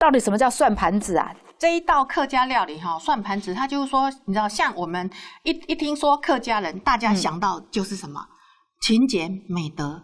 到底什么叫算盘子啊？这一道客家料理哈，算盘子，它就是说，你知道，像我们一听说客家人，大家想到就是什么勤俭美德，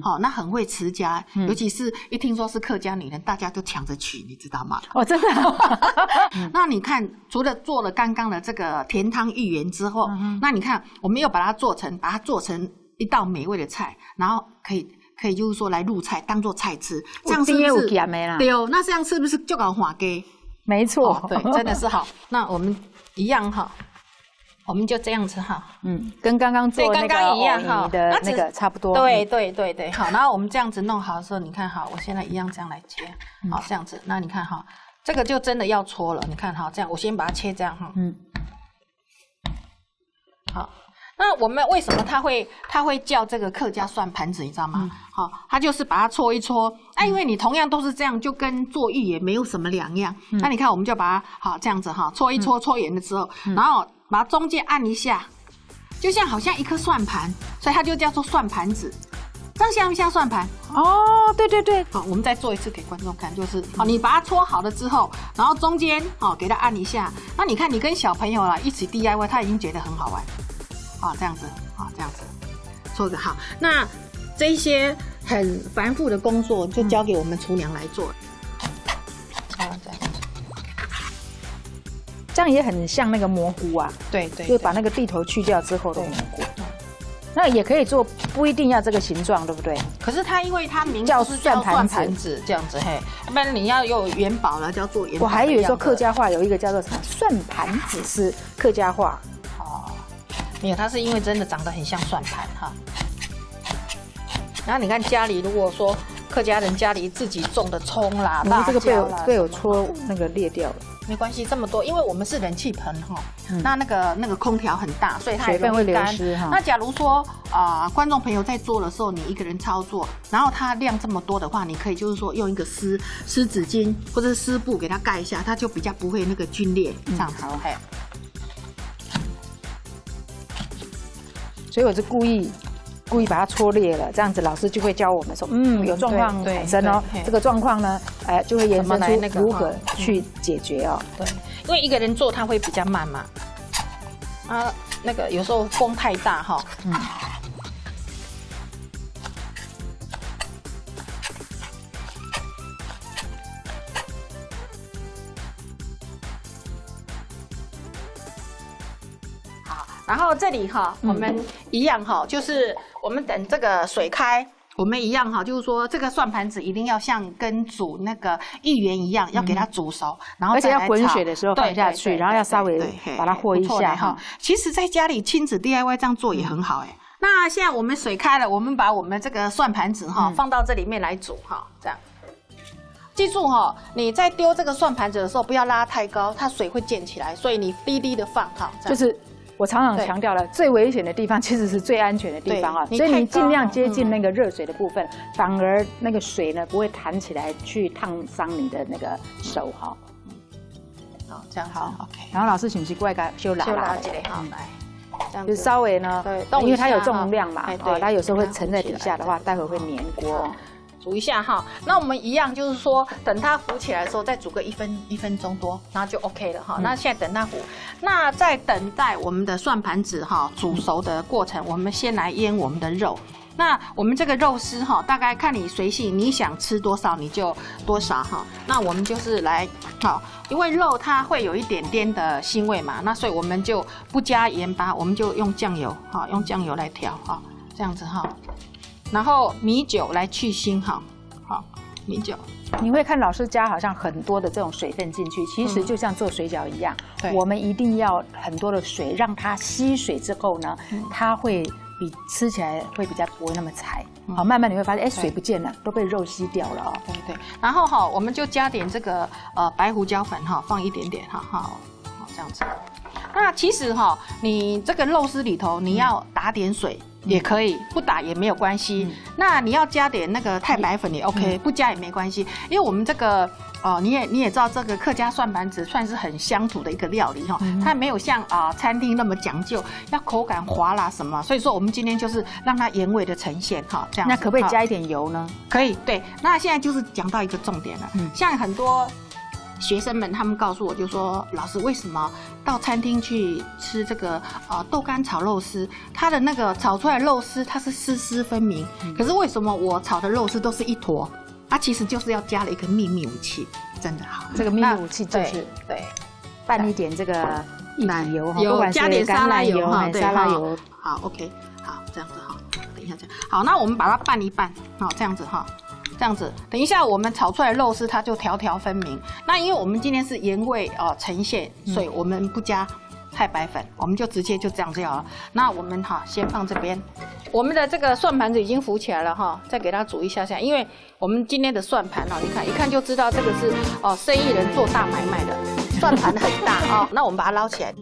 好，那很会持家，尤其是一听说是客家女人，大家都抢着娶，你知道吗？哦，真的。那你看，除了做了刚刚的这个甜汤芋圆之后，那你看，我们又把它做成一道美味的菜，然后可以就是说来入菜，当做菜吃，这样是不是？对哦，那这样是不是就搞滑给？没错，对，真的是好。那我们一样哈，我们就这样子哈，跟刚刚做那个一样哈的那个差不多。对，好。然后我们这样子弄好的时候，你看好，我现在一样这样来切，好，这样子。那你看哈，这个就真的要搓了。你看哈，这样我先把它切这样哈，好。那我们为什么它会叫这个客家算盘子，你知道吗？好，它就是把它搓一搓。因为你同样都是这样，就跟做芋也没有什么两样。那你看，我们就把它好这样子哈，搓一搓，搓圆了之后，然后把它中间按一下，就像好像一颗算盘，所以它就叫做算盘子。这样像不像算盘？哦，对。好，我们再做一次给观众看，就是好，你把它搓好了之后，然后中间给它按一下。那你看，你跟小朋友啦一起 DIY， 他已经觉得很好玩。这样子，这样子，做个好。那这一些很繁复的工作，就交给我们厨娘来做。这样也很像那个蘑菇啊。对，就把那个地头去掉之后的蘑菇。那也可以做，不一定要这个形状，对不对？可是它因为它名字叫是算盘子这样子，嘿，要不然你要有元宝了，就要做元宝。我还以为说客家话有一个叫做什么算盘子是客家话。没有，它是因为真的长得很像算盘哈。然后你看家里，如果说客家人家里自己种的葱啦、辣椒啦，这个被我戳那个裂掉了。没关系，这么多，因为我们是冷气盆哈，那个空调很大，所以它水分会流失哈。那假如说观众朋友在做的时候，你一个人操作，然后它量这么多的话，你可以就是说用一个湿纸巾或者是湿布给它盖一下，它就比较不会那个皲裂这样子。嘿。所以我是故意把它搓裂了，这样子老师就会教我们说，有状况产生哦，这个状况呢，就会延伸出如何去解决哦。对，因为一个人做它会比较慢嘛，那个有时候风太大哈，然后这里哈，我们一样哈，就是我们等这个水开，我们一样哈，就是说这个算盘子一定要像跟煮那个芋圆一样，要给它煮熟，然后而且要滚水的时候放下去，然后要稍微把它和一下哈。其实在家里亲子 DIY 这样做也很好哎。那现在我们水开了，我们把我们这个算盘子哈放到这里面来煮哈，这样。记住哈，你在丢这个算盘子的时候不要拉太高，它水会溅起来，所以你低低的放哈，就是。我常常强调了，最危险的地方其实是最安全的地方啊，所以你尽量接近那个热水的部分，反而那个水呢不会弹起来去烫伤你的那个手哈。好，这样好 ，OK。然后老师请奇怪个修拉起来，好来，这样就稍微呢，因为它有重量嘛，它有时候会沉在底下的话，待会会粘锅。煮一下哈，那我们一样就是说，等它浮起来的时候，再煮个一分钟多，然后就 OK 了哈。那现在等它浮，那在等待我们的算盘子哈煮熟的过程，我们先来腌我们的肉。那我们这个肉丝哈，大概看你随性，你想吃多少你就多少哈。那我们就是来好，因为肉它会有一点点的腥味嘛，那所以我们就不加盐巴，我们就用酱油哈，用酱油来调哈，这样子哈。然后米酒来去腥哈，好米酒。你会看老师加好像很多的这种水分进去，其实就像做水饺一样，我们一定要很多的水，让它吸水之后呢，它会比吃起来会比较不会那么柴。好，慢慢你会发现，水不见了，都被肉吸掉了哦。对。然后哈，我们就加点这个白胡椒粉哈，放一点点哈，好这样子。那其实哈，你这个肉丝里头你要打点水。也可以，不打也没有关系。那你要加点那个太白粉也 OK，不加也没关系。因为我们这个你也知道，这个客家算盘子算是很乡土的一个料理哈，它没有像餐厅那么讲究，要口感滑啦什么。所以说我们今天就是让它原味的呈现哈，这样。那可不可以加一点油呢？可以，对。那现在就是讲到一个重点了，像很多学生们他们告诉我，就说老师为什么到餐厅去吃这个豆干炒肉丝，它的那个炒出来的肉丝它是丝丝分明，可是为什么我炒的肉丝都是一坨？它其实就是要加了一个秘密武器，真的好。这个秘密武器就是对拌一点这个一体油，有不管是加点沙拉油哈，沙拉油。好 ，OK， 好，这样子哈，等一下这样。好，那我们把它拌一拌，好，这样子哈。这样子，等一下我们炒出来的肉丝它就条条分明。那因为我们今天是原味呈现，所以我们不加太白粉，我们就直接就这样就好了。那我们先放这边，我们的这个算盘子已经浮起来了哈，再给它煮一下下，因为我们今天的算盘你看一看就知道这个是生意人做大买卖的，算盘很大那我们把它捞起来。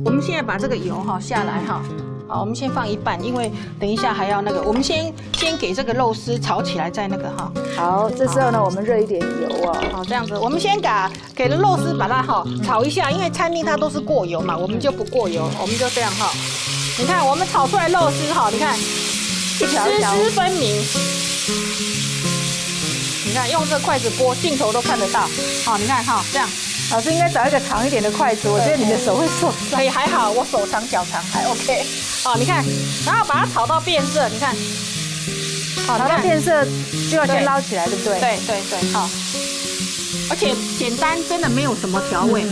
我们现在把这个油下来好，我们先放一半，因为等一下还要那个，我们先给这个肉丝炒起来，再那个好，这时候呢，我们热一点油好，这样子，我们先给了肉丝把它炒一下，因为餐厅它都是过油嘛，我们就不过油，我们就这样你看我们炒出来肉丝你看丝丝分明，你看用这筷子拨，镜头都看得到，你看这样。老师应该找一个长一点的筷子，我觉得你的手会受伤。可以，还好我手长脚长还 OK。你看，然后把它炒到变色，你看，炒到变色就要先捞起来，对不对？对，好。而且简单，真的没有什么调味，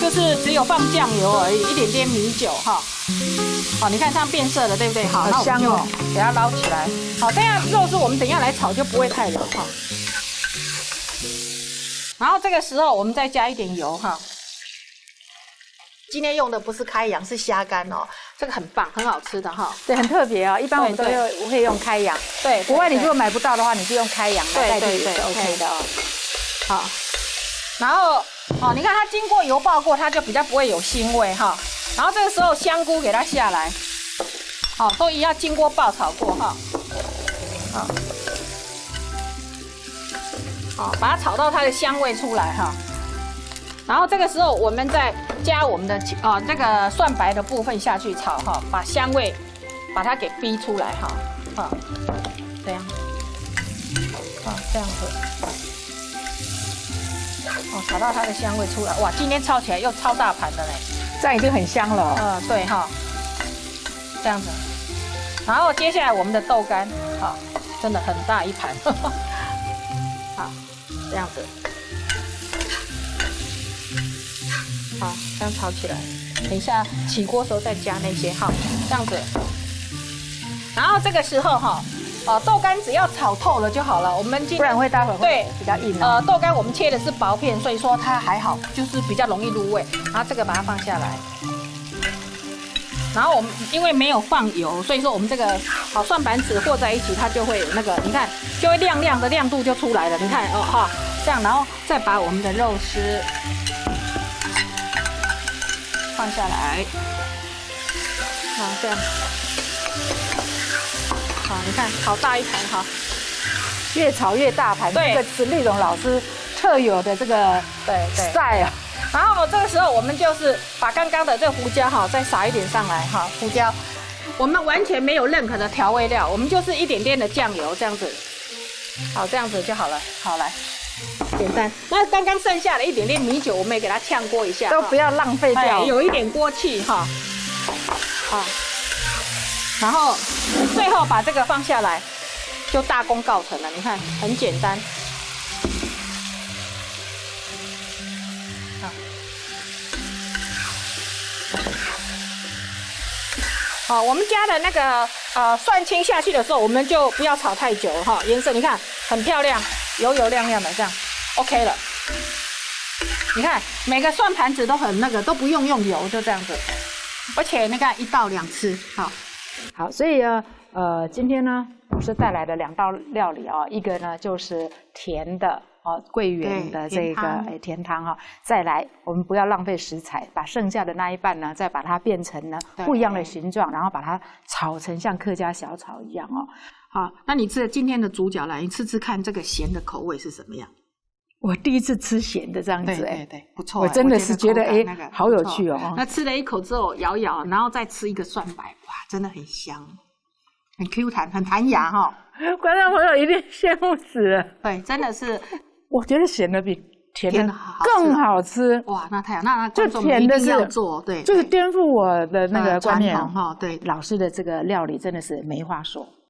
就是只有放酱油而已，一点点米酒你看它变色了，对不对？好，好香哦，给它捞起来。好，这样肉丝我们等一下来炒就不会太老然后这个时候我们再加一点油今天用的不是开阳，是虾干这个很棒，很好吃的对，很特别一般我们都会用开阳。对，国外你如果买不到的话，你就用开阳来代替对是 OK 的好，然后你看它经过油爆过，它就比较不会有腥味然后这个时候香菇给它下来，都一样经过爆炒过把它炒到它的香味出来然后这个时候我们再加我们的这个蒜白的部分下去炒把香味把它给逼出来这样这样子炒到它的香味出来，哇，今天炒起来又超大盘的嘞，这样已经很香了对这样子，然后接下来我们的豆干真的很大一盘这样子，这样炒起来。等一下起锅的时候再加那些这样子。然后这个时候豆干只要炒透了就好了。我们不然会待会会比较硬豆干我们切的是薄片，所以说它还好，就是比较容易入味。然后这个把它放下来。然后我们因为没有放油，所以说我们这个蒜盘子和在一起，它就会那个，你看就会亮亮的，亮度就出来了。你看这样，然后再把我们的肉丝放下来，这样，你看好大一盘越炒越大盘，这个是丽蓉老师特有的这个style。然后这个时候我们就是把刚刚的这个胡椒再撒一点上来胡椒，我们完全没有任何的调味料，我们就是一点点的酱油这样子，这样子就好了。好，来，简单。那刚刚剩下的一点点米酒，我们也给它炝锅一下，都不要浪费掉，有一点锅气然后最后把这个放下来，就大功告成了。你看，很简单。我们加的那个蒜青下去的时候，我们就不要炒太久颜色你看很漂亮，油油亮亮的，这样 OK 了。你看每个蒜盘子都很那个，都不用油，就这样子。而且你看1到2次，好，所以今天呢，我是带来的2道料理一个呢就是甜的。桂圆的这个甜汤再来我们不要浪费食材，把剩下的那一半呢，再把它变成呢不一样的形状，然后把它炒成像客家小炒一样好，那你今天的主角来，你吃吃看这个咸的口味是什么样？我第一次吃咸的这样子，对，不错。我真的是觉得好有趣那吃了一口之后摇，然后再吃一个蒜白，哇，真的很香。很 Q 弹，很弹牙哈。观众朋友一定羡慕死了。对，真的是，我觉得咸的比甜的好更好吃。哇，那太好，那就观众们一定要做，对，就是颠覆我的那个观念哈。对，老师的这个料理真的是没话说。